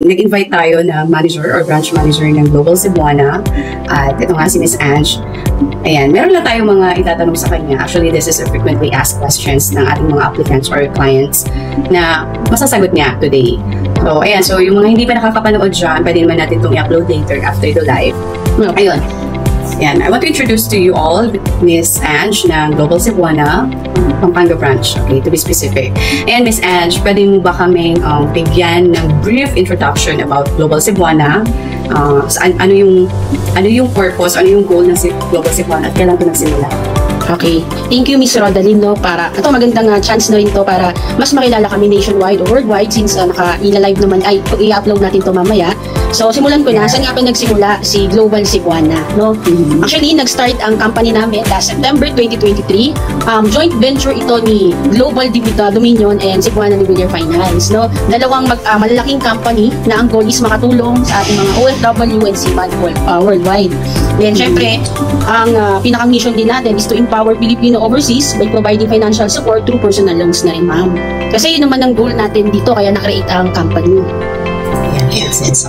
nag-invite tayo na manager or branch manager ng Global Cebuana. At ito nga si Miss Ange. Ayan, meron lang tayong mga itatanong sa kanya. Actually, this is a frequently asked questions ng ating mga applicants or clients na masasagot niya today. So, ayan. So, yung mga hindi pa nakakapanood dyan, pwede naman natin itong i-upload later after the live. Ayun. Ayan, I want to introduce to you all Miss Ange ng Global Cebuana, Pampanga branch, okay, to be specific. And Miss Ange, pwede mo ba kaming bigyan ng brief introduction about Global Cebuana? Ano yung purpose, ano yung goal ng Global Cebuana at kailan ito nagsimula? Okay. Thank you, Miss Rodalyn, no, para ito magandang chance na rin to para mas makilala kami nationwide or worldwide since naka-live naman ay i-upload natin to mamaya. So, simulan ko na. Saan nga pa nagsimula si Global Cebuana, no? Actually, nag-start ang company namin last September 2023. Joint venture ito ni Global Dominion and Cebuana Newbury Finance, no? Dalawang malalaking company na ang goal is makatulong sa ating mga OFW and seaman worldwide. Then, syempre, ang pinaka-mission din natin is to empower Filipino overseas by providing financial support through personal loans na rin, ma'am. Kasi yun naman ang goal natin dito, kaya na-create ang company. Yes, it's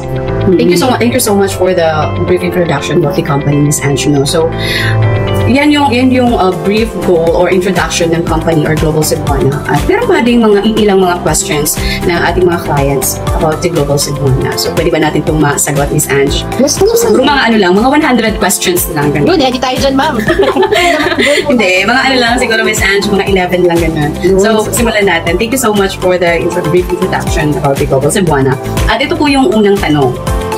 Thank you so much for the brief introduction of the company, Ms. Ange. So, yan yung brief goal or introduction ng company or Global Cebuana. At meron pa ding ilang mga questions ng ating mga clients about the Global Cebuana. So, pwede ba natin itong masagot, Ms. Ange? Yes, siguro mga 100 questions lang. Ganun. Good, edit tayo dyan, ma'am. Hindi, mga lang siguro, Ms. Ange, mga 11 lang ganun. So, simulan natin. Thank you so much for the brief introduction about the Global Cebuana. At ito po yung unang tanong.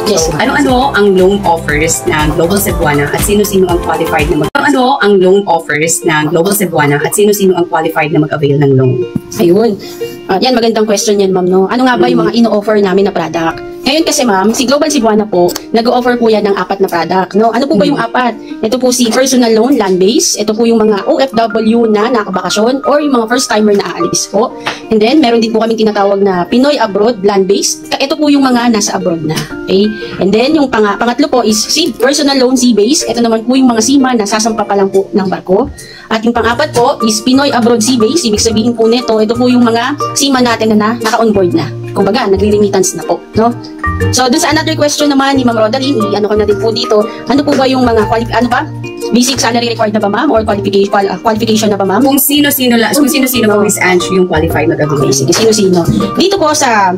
Yes, so, ano-ano ang loan offers ng Global Cebuana at sino-sino ang qualified na ano ang loan offers ng Global Cebuana at sino-sino ang qualified na mag-avail ng loan? Ayun. Yan, magandang question yan, ma'am, no? Ano nga ba yung mga ino-offer namin na product? Ngayon kasi, ma'am, si Global Cebuana po, nag-offer po yan ng 4 na product, no? Ano po ba yung 4? Ito po si personal loan, land-based. Ito po yung mga OFW na nakabakasyon or yung mga first-timer na aalis po. And then, meron din po kami tinatawag na Pinoy Abroad, land-based. Ito po yung mga nasa abroad na. Okay? And then, yung pangatlo po is personal loan, sea-based. Ito naman po yung mga seaman na sasampa pa lang po ng barko. At yung pang-4 po is Pinoy Abroad, sea-based. Ibig sabihin po nito, ito po yung mga seaman natin na naka-onboard na. Kumbaga, nagre-remittance na po, no? So, dun sa another question naman ni Ma'am Rodalyn, ano ko natin po dito, ano po ba yung mga basic salary required na ba, ma'am, or qualification na ba, ma'am? Kung sino-sino po, Miss Ange, yung qualified mag-avail. Okay, sige, sino-sino. Dito po sa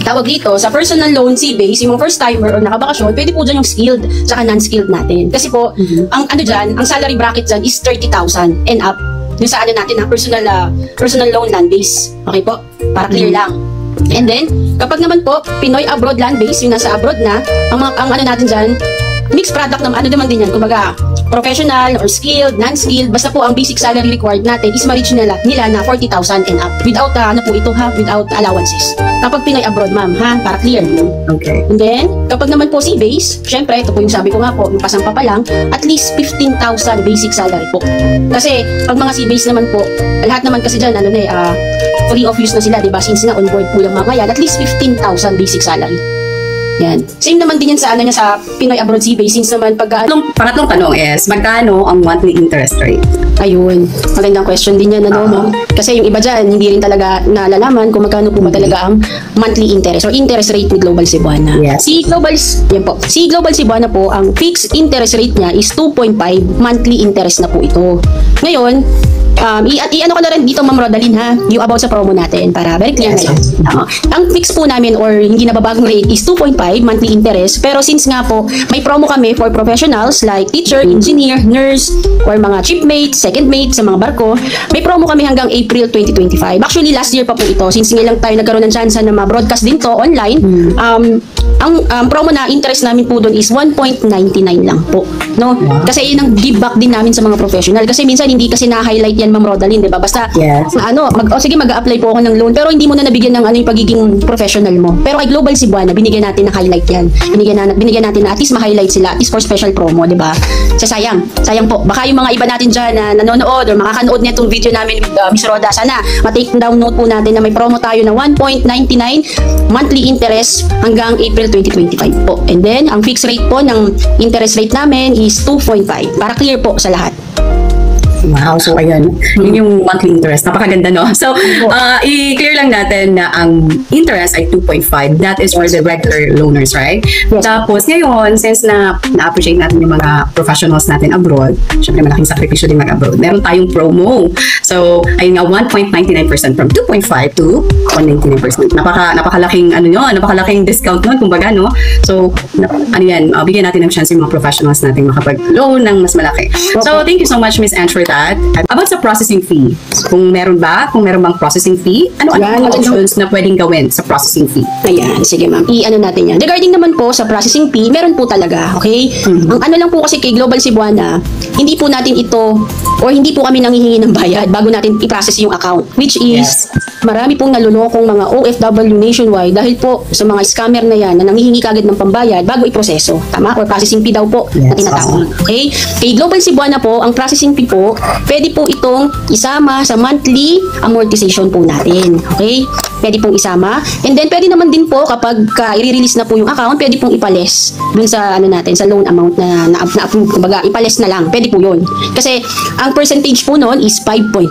tawag dito, sa personal loan C-base, yung first timer or nakabakasyon, pwede po dyan yung skilled saka non-skilled natin. Kasi po, ang salary bracket dyan is 30,000 and up. Yung sa natin, personal loan land-base. Okay po? Para clear lang. And then, kapag naman po, Pinoy Abroad land-base, yung nasa abroad na, ang natin dyan, mixed product naman, naman din yan. Kumbaga, professional or skilled, non-skilled, basta po ang basic salary required natin is ma-reach nila na 40,000 and up. Without, without allowances. Kapag Pinoy Abroad, ma'am, para clear. Okay. And then, kapag naman po C-base, syempre, ito po yung sabi ko nga po, yung pasampa pa lang, at least 15,000 basic salary po. Kasi, pag mga C-base naman po, lahat naman kasi dyan, free of use na sila, diba? Since na on-board po yung mga yan, at least 15,000 basic salary. Yan. Same naman din yan sa sa Pinoy Abroad C-base, since naman pangatlong tanong is, magkano ang monthly interest rate? Ayun. Magandang question din yan, no? Kasi yung iba dyan, hindi rin talaga nalalaman kung magkano po ba talaga ang monthly interest or interest rate ni Global Cebuana. Yes. Si Global Cebuana po, ang fixed interest rate niya is 2.5 monthly interest na po ito. Ngayon, i-ano ko na rin dito, Ma'am Rodalyn, yung about sa promo natin para very clear na yan. Ang fix po namin or hindi nababagong rate is 2.5 monthly interest, pero since nga po may promo kami for professionals like teacher, engineer, nurse, or mga shipmates, second mate sa mga barko, may promo kami hanggang April 2025. Actually, last year pa po ito, since ngayon lang tayo nagkaroon ng chance na ma-broadcast din to online. Ang promo na interest namin po doon is 1.99 lang po, no? Kasi yun ang give back din namin sa mga professional. Kasi minsan hindi kasi na-highlight yan, Ma'am Rodalyn, di ba? Basta, sige, mag-a-apply po ako ng loan, pero hindi mo na nabigyan ng yung pagiging professional mo. Pero kay Global Cebuana, binigyan natin na highlight yan. Binigyan natin na at least ma-highlight sila, at least for special promo, di ba? So, sayang po. Baka yung mga iba natin dyan na nanonood or makakanood na itong video namin with Miss Roda, sana ma-take down note po natin na may promo tayo na 1.99 monthly interest hanggang April 2025 po. And then, ang fixed rate po ng interest rate namin is 2.5. Para clear po sa lahat. Wow, so ayan, yun yung monthly interest. Napakaganda, no? So, i-clear lang natin na ang interest ay 2.5. That is for the regular loaners, right? Yes. Tapos ngayon, since na-appreciate natin yung mga professionals natin abroad, syempre malaking sakripisyo din mag-abroad, meron tayong promo. So, ayun nga, 1.99% from 2.5 to 1.99%. Napakalaking, napakalaking discount nun, kumbaga, no? So, bigyan natin ng chance yung mga professionals natin makapag-loan ng mas malaki. So, thank you so much, Miss Ange, for that. About sa processing fee, kung meron bang processing fee, ano ang options na pwedeng gawin sa processing fee? Ayan, sige ma'am. I-ano natin yan. Regarding naman po sa processing fee, meron po talaga, okay? Ang ano lang po kasi kay Global Cebuana, hindi po natin ito, or hindi po kami nanghihingi ng bayad bago natin i-process yung account. Which is, marami pong nalulokong mga OFW nationwide dahil po sa mga scammer na yan na nanghihingi kagad ng pambayad bago i-proseso. Tama? Or processing fee daw po na tinatawag. Okay? Kay Global Cebuana po, ang processing fee po, pwede po itong isama sa monthly amortization po natin. Okay? Pwede pong isama. And then, pwede naman din po kapag i-release na po yung account, pwede pong ipales dun sa natin, sa loan amount na-approve. Kumbaga, ipales na lang. Pwede po yun. Kasi, ang percentage po nun is 5.5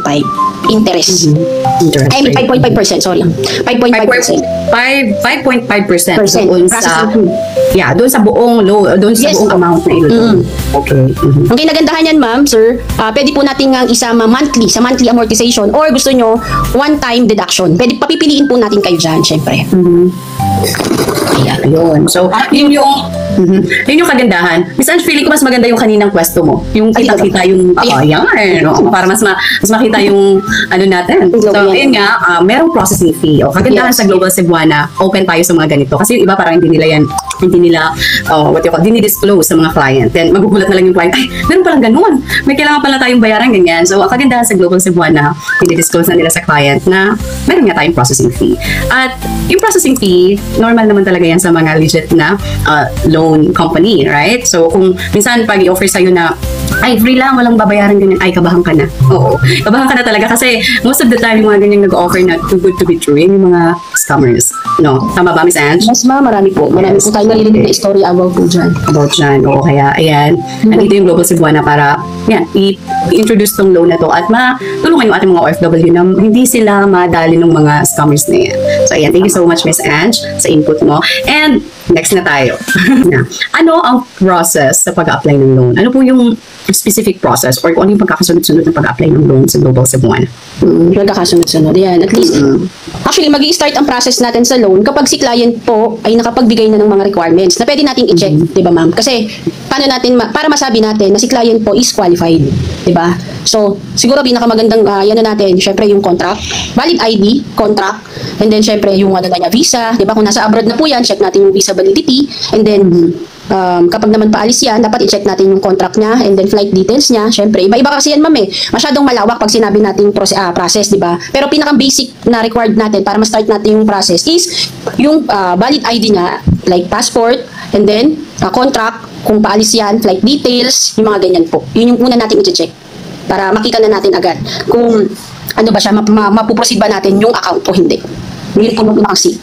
interest. Interest I mean, 5.5%, sorry. 5.5%. 5.5% doon sa doon sa buong buong amount na ilo. Okay. Ang kinagandahan yan, ma'am, sir, pwede po natin nga isama monthly sa monthly amortization or gusto nyo one-time deduction. Pwede papipiliin po natin kayo dyan, syempre. Ayun. So, yun yung kagandahan. Miss Ange, feeling ko mas maganda yung kaninang pwesto mo. Yung kita-kita yung para mas makita yung natin. So, yun nga, merong processing fee. Kagandahan sa Global Cebuana, open tayo sa mga ganito. Kasi yung iba parang hindi nila dinidisclose sa mga client. Then, magugulat na lang yung client, ay, meron palang ganun. May kailangan pala tayong bayaran, ganyan. So, ang kagandahan sa Global Cebuana, dinidisclose na nila sa client na meron nga tayong processing fee. At yung processing fee, normal naman talaga yan sa mga legit na loan company, right? So, kung minsan pag i-offer sa'yo na, ay, free lang, walang babayaran ganyan, ay, kabahan ka na. Oo. Kabahan ka na talaga kasi most of the time, yung mga ganyang nag-offer na too good to be true, yung mga scammers. No? Tama ba, Miss Ange? Yes, ma'am. Marami po. Marami po tayo nalilinig na story about po dyan. About dyan. Oo, kaya, ayan. Nandito yung Global Cebuana para, i-introduce tong loan na to at matulungan yung ating mga OFW na hindi sila madali ng mga scammers na yan. So, ayan. Thank you so much, Miss Ange, sa input mo. And, next na tayo. Ano ang process sa pag-apply ng loan? Ano po yung specific process or kung ano yung pagkakasunod-sunod ng pag-apply ng loan sa Global Cebuana? Pagkakasunod-sunod. Yan. At least, actually, mag-i-start ang process natin sa loan kapag si client po ay nakapagbigay na ng mga requirements na pwede nating i-check, di ba ma'am? Kasi, paano natin, para masabi natin na si client po is qualified, di ba? So, siguro pinakamagandang, natin, syempre yung contract, valid ID, contract, and then syempre yung visa, di ba? Kung nasa abroad na po yan, check natin yung visa validity, and then, kapag naman paalis yan, dapat i-check natin yung contract niya and then flight details niya. Syempre, iba-iba kasi yan, ma'am masyadong malawak pag sinabi natin process, di ba? Pero pinaka-basic na required natin para ma-start natin yung process is yung valid ID niya, like passport, and then contract, kung paalis yan, flight details, yung mga ganyan po. Yun yung una natin i-check para makita na natin agad kung ano ba siya, mapuproceed ba natin yung account o hindi. Yun po yung pinaka-seek.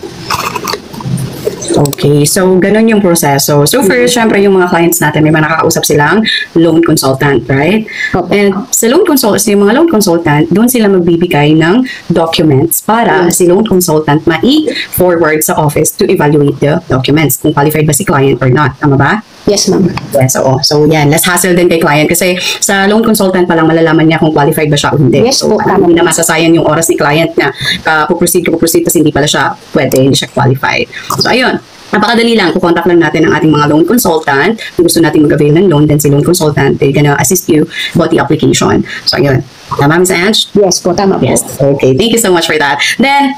Okay, so ganun yung proseso. So first, syempre yung mga clients natin, may mga nakakausap silang loan consultant, right? And sa loan consultant, yung mga loan consultant, doon sila magbibigay ng documents para si loan consultant ma-forward sa office to evaluate the documents, kung qualified ba si client or not. Tama ba? Yes, ma'am. Yes, oo. So yan, less hassle din kay client kasi sa loan consultant pa lang malalaman niya kung qualified ba siya o hindi. Yes, so, hindi na masasayang yung oras ni client na puproceed tapos hindi pala siya pwede, hindi siya qualified. So ayun, napakadali lang. Kukontak lang natin ang ating mga loan consultant. Kung gusto natin mag-avail ng loan, then si loan consultant, they're gonna assist you about the application. So ayun. Tama, Ms. Ange? Yes po, tama po. Yes. Okay, thank you so much for that. Then,